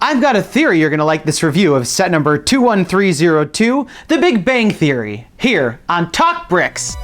I've got a theory you're gonna like this review of set number 21302, The Big Bang Theory, here on TalkBricks.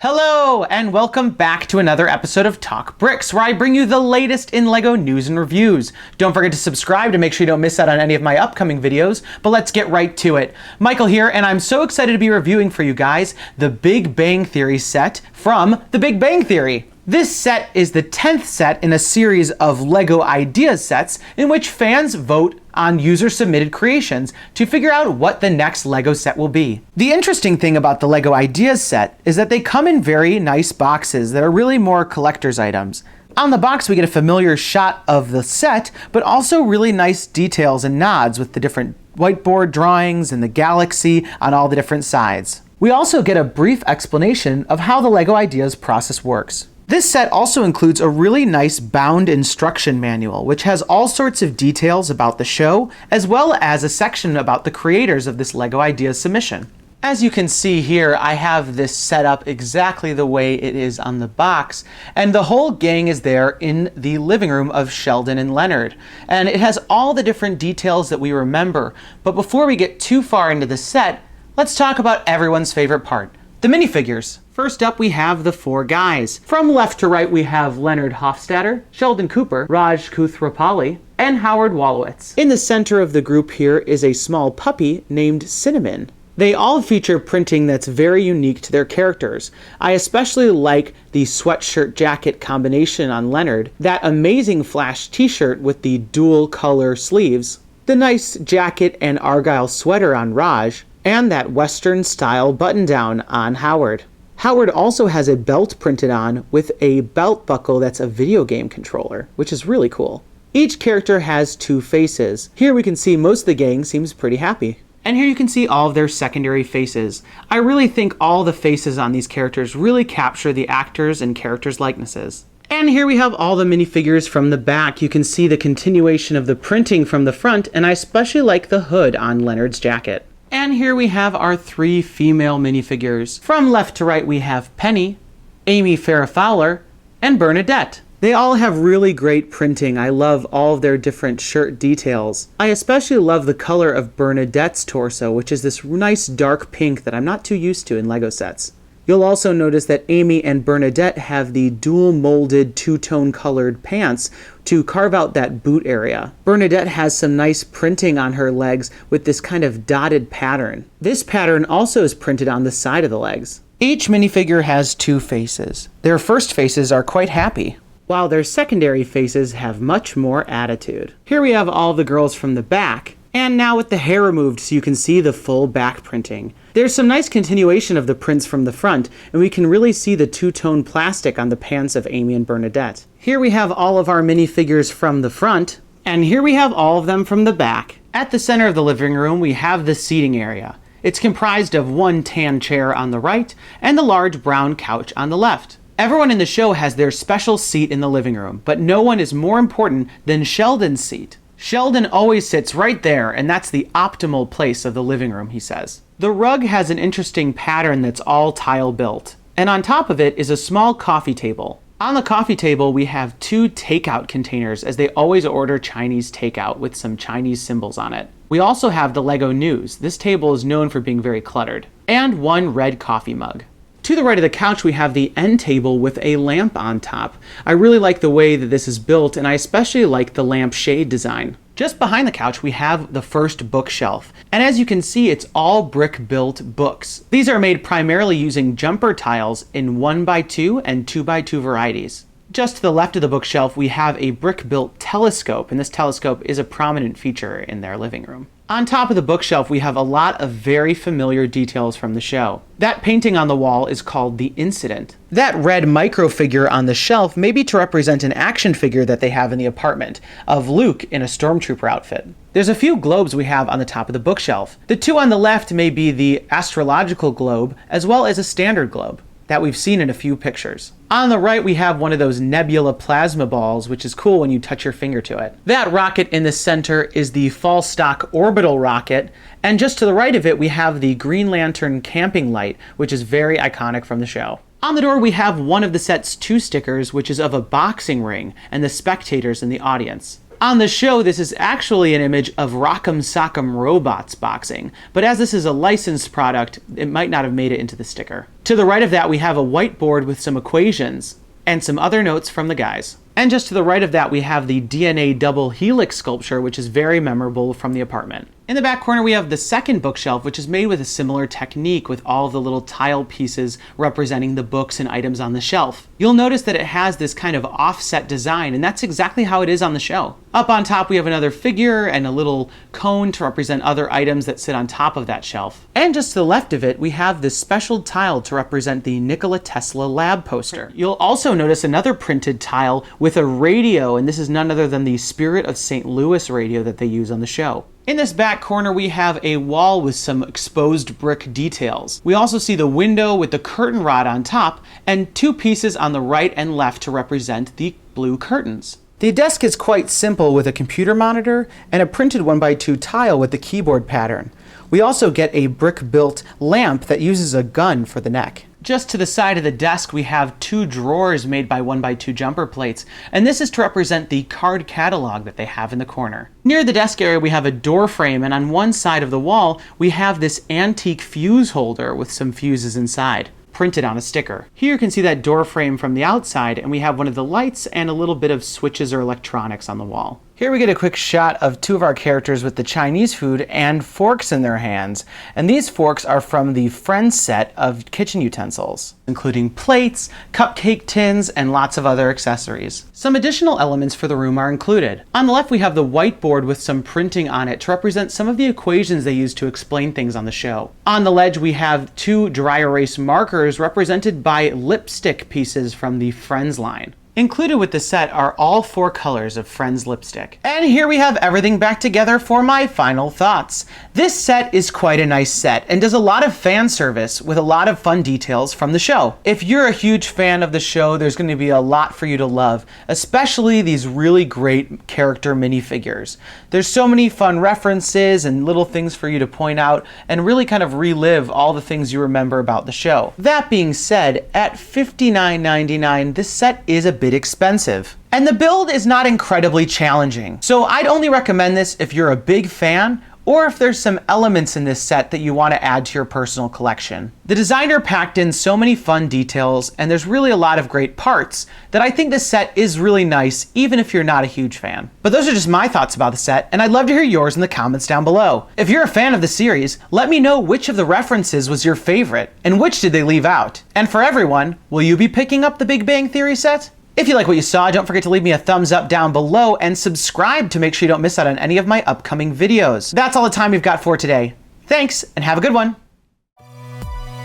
Hello, and welcome back to another episode of TalkBricks, where I bring you the latest in LEGO news and reviews. Don't forget to subscribe to make sure you don't miss out on any of my upcoming videos, but let's get right to it. Michael here, and I'm so excited to be reviewing for you guys the Big Bang Theory set from The Big Bang Theory. This set is the 10th set in a series of LEGO Ideas sets in which fans vote on user-submitted creations to figure out what the next LEGO set will be. The interesting thing about the LEGO Ideas set is that they come in very nice boxes that are really more collector's items. On the box we get a familiar shot of the set, but also really nice details and nods with the different whiteboard drawings and the galaxy on all the different sides. We also get a brief explanation of how the LEGO Ideas process works. This set also includes a really nice bound instruction manual, which has all sorts of details about the show, as well as a section about the creators of this LEGO Ideas submission. As you can see here, I have this set up exactly the way it is on the box, and the whole gang is there in the living room of Sheldon and Leonard. And it has all the different details that we remember. But before we get too far into the set, let's talk about everyone's favorite part, the minifigures. First up, we have the four guys. From left to right, we have Leonard Hofstadter, Sheldon Cooper, Raj Kuthrapali, and Howard Wolowitz. In the center of the group here is a small puppy named Cinnamon. They all feature printing that's very unique to their characters. I especially like the sweatshirt jacket combination on Leonard, that amazing Flash t-shirt with the dual color sleeves, the nice jacket and argyle sweater on Raj, and that Western style button down on Howard. Howard also has a belt printed on with a belt buckle that's a video game controller, which is really cool. Each character has two faces. Here we can see most of the gang seems pretty happy. And here you can see all of their secondary faces. I really think all the faces on these characters really capture the actors and characters' likenesses. And here we have all the minifigures from the back. You can see the continuation of the printing from the front, and I especially like the hood on Leonard's jacket. And here we have our three female minifigures. From left to right we have Penny, Amy Farrah Fowler, and Bernadette. They all have really great printing. I love all of their different shirt details. I especially love the color of Bernadette's torso, which is this nice dark pink that I'm not too used to in LEGO sets. You'll also notice that Amy and Bernadette have the dual molded two-tone colored pants to carve out that boot area. Bernadette has some nice printing on her legs with this kind of dotted pattern. This pattern also is printed on the side of the legs. Each minifigure has two faces. Their first faces are quite happy, while their secondary faces have much more attitude. Here we have all the girls from the back, and now with the hair removed so you can see the full back printing. There's some nice continuation of the prints from the front, and we can really see the two-tone plastic on the pants of Amy and Bernadette. Here we have all of our minifigures from the front, and here we have all of them from the back. At the center of the living room, we have the seating area. It's comprised of one tan chair on the right, and the large brown couch on the left. Everyone in the show has their special seat in the living room, but no one is more important than Sheldon's seat. Sheldon always sits right there, and that's the optimal place of the living room, he says. The rug has an interesting pattern that's all tile built, and on top of it is a small coffee table. On the coffee table we have two takeout containers, as they always order Chinese takeout with some Chinese symbols on it. We also have the LEGO News. This table is known for being very cluttered. And one red coffee mug. To the right of the couch we have the end table with a lamp on top. I really like the way that this is built, and I especially like the lamp shade design. Just behind the couch we have the first bookshelf, and as you can see it's all brick-built books. These are made primarily using jumper tiles in 1x2 and 2x2 varieties. Just to the left of the bookshelf we have a brick-built telescope, and this telescope is a prominent feature in their living room. On top of the bookshelf we have a lot of very familiar details from the show. That painting on the wall is called The Incident. That red micro figure on the shelf may be to represent an action figure that they have in the apartment, of Luke in a stormtrooper outfit. There's a few globes we have on the top of the bookshelf. The two on the left may be the astrological globe, as well as a standard globe that we've seen in a few pictures. On the right we have one of those nebula plasma balls, which is cool when you touch your finger to it. That rocket in the center is the fall stock orbital rocket, and just to the right of it we have the Green Lantern camping light, which is very iconic from the show. On the door, we have one of the set's 2 stickers, which is of a boxing ring and the spectators in the audience. On the show, this is actually an image of Rock'em Sock'em Robots boxing, but as this is a licensed product, it might not have made it into the sticker. To the right of that, we have a whiteboard with some equations and some other notes from the guys. And just to the right of that, we have the DNA double helix sculpture, which is very memorable from the apartment. In the back corner, we have the second bookshelf, which is made with a similar technique with all of the little tile pieces representing the books and items on the shelf. You'll notice that it has this kind of offset design, and that's exactly how it is on the show. Up on top, we have another figure and a little cone to represent other items that sit on top of that shelf. And just to the left of it, we have this special tile to represent the Nikola Tesla lab poster. You'll also notice another printed tile with a radio, and this is none other than the Spirit of St. Louis radio that they use on the show. In this back corner, we have a wall with some exposed brick details. We also see the window with the curtain rod on top and 2 pieces on the right and left to represent the blue curtains. The desk is quite simple with a computer monitor and a printed 1x2 tile with the keyboard pattern. We also get a brick-built lamp that uses a gun for the neck. Just to the side of the desk, we have 2 drawers made by 1x2 jumper plates, and this is to represent the card catalog that they have in the corner. Near the desk area, we have a door frame, and on one side of the wall, we have this antique fuse holder with some fuses inside, printed on a sticker. Here you can see that door frame from the outside, and we have one of the lights and a little bit of switches or electronics on the wall. Here we get a quick shot of 2 of our characters with the Chinese food and forks in their hands. And these forks are from the Friends set of kitchen utensils, including plates, cupcake tins, and lots of other accessories. Some additional elements for the room are included. On the left, we have the whiteboard with some printing on it to represent some of the equations they use to explain things on the show. On the ledge, we have 2 dry erase markers represented by lipstick pieces from the Friends line. Included with the set are all 4 colors of Friends lipstick. And here we have everything back together for my final thoughts. This set is quite a nice set and does a lot of fan service with a lot of fun details from the show. If you're a huge fan of the show, there's going to be a lot for you to love, especially these really great character minifigures. There's so many fun references and little things for you to point out and really kind of relive all the things you remember about the show. That being said, at $59.99, this set is a bit expensive. And the build is not incredibly challenging. So I'd only recommend this if you're a big fan or if there's some elements in this set that you want to add to your personal collection. The designer packed in so many fun details, and there's really a lot of great parts, that I think this set is really nice, even if you're not a huge fan. But those are just my thoughts about the set, and I'd love to hear yours in the comments down below. If you're a fan of the series, let me know which of the references was your favorite, and which did they leave out. And for everyone, will you be picking up the Big Bang Theory set? If you like what you saw, don't forget to leave me a thumbs up down below and subscribe to make sure you don't miss out on any of my upcoming videos. That's all the time we've got for today. Thanks, and have a good one.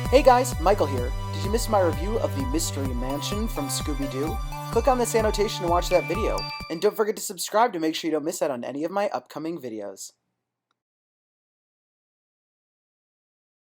Hey guys, Michael here. Did you miss my review of the Mystery Mansion from Scooby-Doo? Click on this annotation to watch that video, and don't forget to subscribe to make sure you don't miss out on any of my upcoming videos.